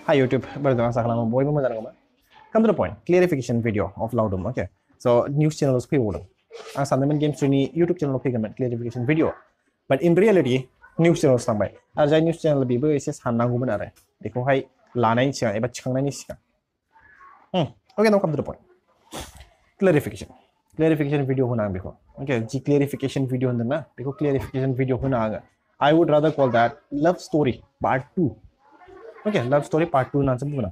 Hi YouTube, berdoa saklama boy mo madang ba? Come to the point. Clarification video of Loudum. Okay. So news channels pay order. Ang sandaman games ni YouTube channel pay gamen clarification video. But in reality, news channels tambay. Arjay news channel bibo ese sanang gumen are. Deko hai lanai siya eba chikang nai siya. Okay, now come to the point. Clarification. Clarification video huna beko. Okay, G clarification video hunda na. Beko clarification video huna aga. I would rather call that love story part 2. Okay, love story part 2 ना सब बुना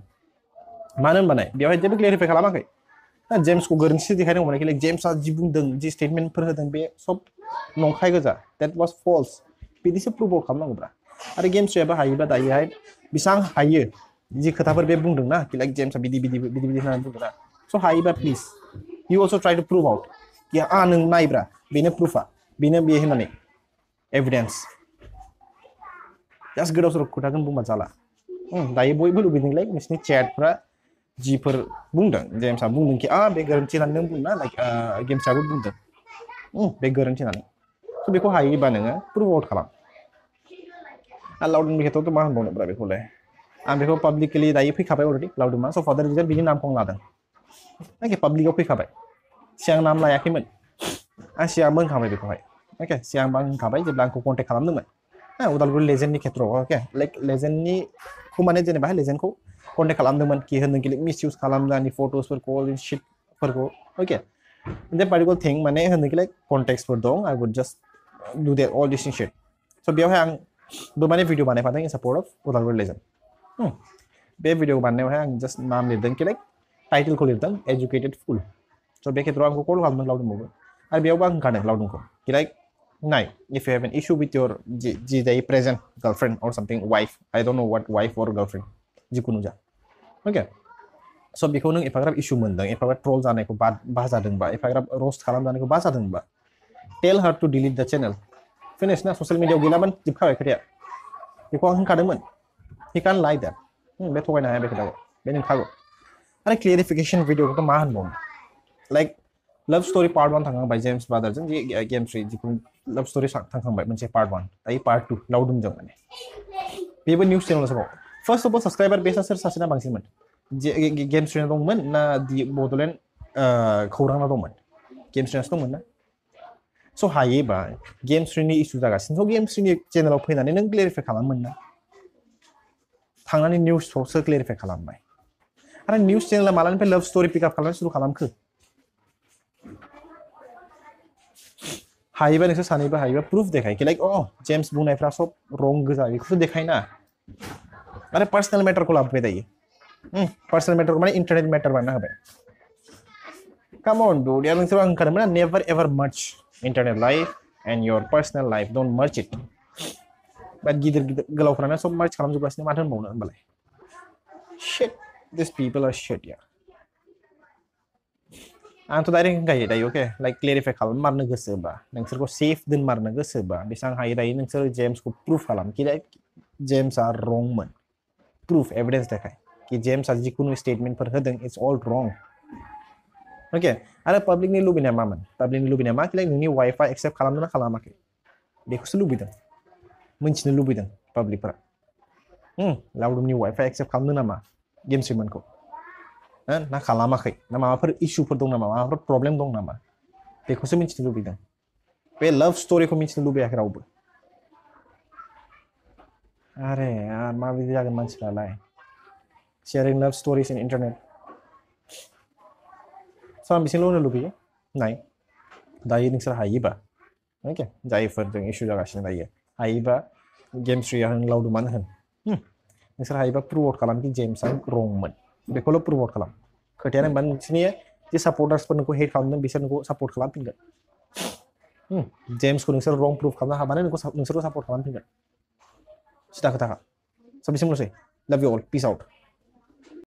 मानन बनाए बेवहाय जेबो clarify खालामाखै ना James को गोरोन्थि देखायदों माने लाइक जेम्स आ जि बुंदों जि स्टेटमेन्ट फोर होदों बे सब नंखाय गोजा दैट वाज फल्स बिदिसो प्रुभ आउट खालामनांगौब्रा आरो गेम्स याबो हायोबा दायोहाय बिसां हायो जि खोथाफोर बे बुंदों ना कि लाइक जेम्स आ बिदि होननानै बुंदों ना सो हायोबा please you also try to prove out कि नों नायब्रा बेनो प्रुफा बेनो बे होननानै एभिडेन्स जास्ट गोदाव सोराव खोथाजों बुंबा जाला दायो बयबो लुबैदोंलाय नोंसिनि चेटफ्रा जिफोर बुंदों जेम्सआ बुंदों कि बे गोरोन्थि होननानै नों बुंना लाइक गेम्सआबो बुंदों बे गोरोन्थि होननानै स' बेखौ हायोबा नोङो प्रुभ आउट खालाम लाउडुननि खेथ्रआवथ' मा होनबावनोब्रा बेखौलाय आं बेखौ पाब्लिकलि दायो फैखाबाय अलरेडि लाउडुमा स' फादार रिजन बिनि नामखौ आं लादों अके पाब्लिकआव फैखाबाय सिगां नाम लायाखैमोन आं सिगां बुंखाबाय बेखौहाय अके सिगां आं होनखाबाय जेब्ला आंखौ कन्टेक्ट खालामदोंमोन उदालगुरि लेजेन्डनि खेथ्रआव अके लाइक लेजेन्डनि खौ माने जेनेबा लेजेन्डखौ कन्टेक्ट खालामदोंमन कि होनदों कि मिस इउज खालामदों आंनि फट'सफोरखौ अल शिटफोरखौ अके दा पार्टिकुलार थिं माने होनदों कि like contacts for then I would just do that all this shit स' बेयावहाय आंबो माने भिडिअ बानायफादों in support of Udalguri legend बे भिडिअ बानायनायावहाय आं जस्ट नाम लिरदों कि लाइक टाइटेलखौ लिरदों एजुकेटेड फुल स' बे खेथ्रआव आंखौ कल खालामदों लाउडुमावबो आरो बेयावबो आं होनखादों लाउडुमखौ कि लाइक नाय if you have an issue with your present girlfriend or something wife I don't know what wife or girlfriend जिखुनु जा okay so बेखौ नों एफाग्राब इशू मोनदों एफाग्राब ट्रोल जानायखौ बाजादोंबा एफाग्राब रोस्ट खालामजानायखौ बाजादोंबा tell her to delete the channel finish ना ससियेल मिडियायाव गैलामोन जोबखाबाय खोथाया बेखौ आं होनखादोंमोन he can't lie that बे थगायनो हाया बे खोथाखौ बे नंखागौ आरो क्लियरिफिकेशन भिडिअखौथ' मा होनबावनो लाइक लव स्टोरी पार्ट 1 थांखांबाय जेम्स ब्रादारजों जि गेम 3 जिखुनु लव स्टोरी थांखांबाय मोनसे पार्ट 1 दायो पार्ट 2 लाउडुमजों माने बेबो निउस चेनेलाव फर्स्ट अफ अल सब्सक्राइबार बेसा सोर सासेना बांसिनमोन गेम 3 दंमोन ना दि बड'लेण्ड खौराङाव दंमोन गेम 3 दंमोन ना स' हायोबा गेम 3 नि इशू जागासिनो स' गेम 3 नि चेनेलाव फैनानै नों क्लियरिफाई खालामोन ना थांनानै निउसखौसो क्लियरिफाई खालामबाय आरो निउस चेनेला मालानिफ्राय लव स्टोरी पिकआप खालामनो सुरु खालामखो हायोबा नोंसोर सानैबो हायोबा प्रुफ देखाय कि लाइक जेम्स बुंनायफ्रा सब रं गोजा बेखौसो देखायना आरो पार्सनेल मेटारखौ लाबोबाय दायो पार्सनेल मेटारखौ माने इन्टारनेट मेटार बानायना होबाय कम अन डुड यार नोंसोर आं होनखादोंमोन ना never ever March internet life and your पार्सनेल लाइफ डोन्ट मार्च इट बाट गिदिर गिदिर गोलावफ्रानो सब मार्च खालामजोबगासिनो माथो होनबावनो होनबालाय shit this people are shit यार आंथ' डाइरेक्ट होनखायो दायो अके लाइक क्लियरिफाई खालाममारनो गोसोबा नोंसोरखौ सेफ दोनमारनो गोसोबा बेसेबां हायो दायो नोंसोर जेम्सखौ प्रुफ खालाम कि लाइक जेम्सआ रंमोन प्रुफ एभिडेन्स देखाय कि जेम्सआ जिखुनु स्टेटमेन्टफोर होदों इट्स अल रं अके आरो पाब्लिकनि लुबैनाया मामोन पाब्लिकनि लुबैनाया मा कि लाइक नोंनि वाइफआ एक्सेप्ट खालामदों ना खालामाखै बेखौसो लुबैदों मिन्थिनो लुबैदों पाब्लिकफोरा लाउडुमनि वाइफआ एक्सेप्ट खालामदों नामा गेम 3 मोनखौ ना खालामाखै ना माबाफोर इशूफोर दं नामा माबाफोर प्रब्लेम दं नामा बेखौसो मिन्थिनो लुबैदों बे लव स्टोरीखौ मिन्थिनो लुबैयाखै रावबो अरे यार माबायदि जागोन मानसिफ्रालाय शेयरिं लव स्टोरीज इन इन्टारनेट स' आं बिसोरल' होनो लुबैयो नाय दायो नोंसोर हायोबा अके जायफोरजों इशू जागासिनो दायो हायोबा गेम 3 होन लाउडुमानो होन नोंसोर हायोबा प्रुभ आउट खालाम कि जेम्सआ रंमोन बेखौल' प्रुभ आउट खालाम खोथायानो होनबा नोंसिनि जे सापर्टार्सफोर नोंखौ हेट खालामदों बिसोर नोंखौ सापर्ट खालामफिनगोन जेम्सखौ नोंसोर रं प्रुभ खालामनो हाबानो नोंसोरखौ सापर्ट खालामफिनगोन सिदा खोथाखा स' बिसिमल'सै लाभ इउ अल पिस आउट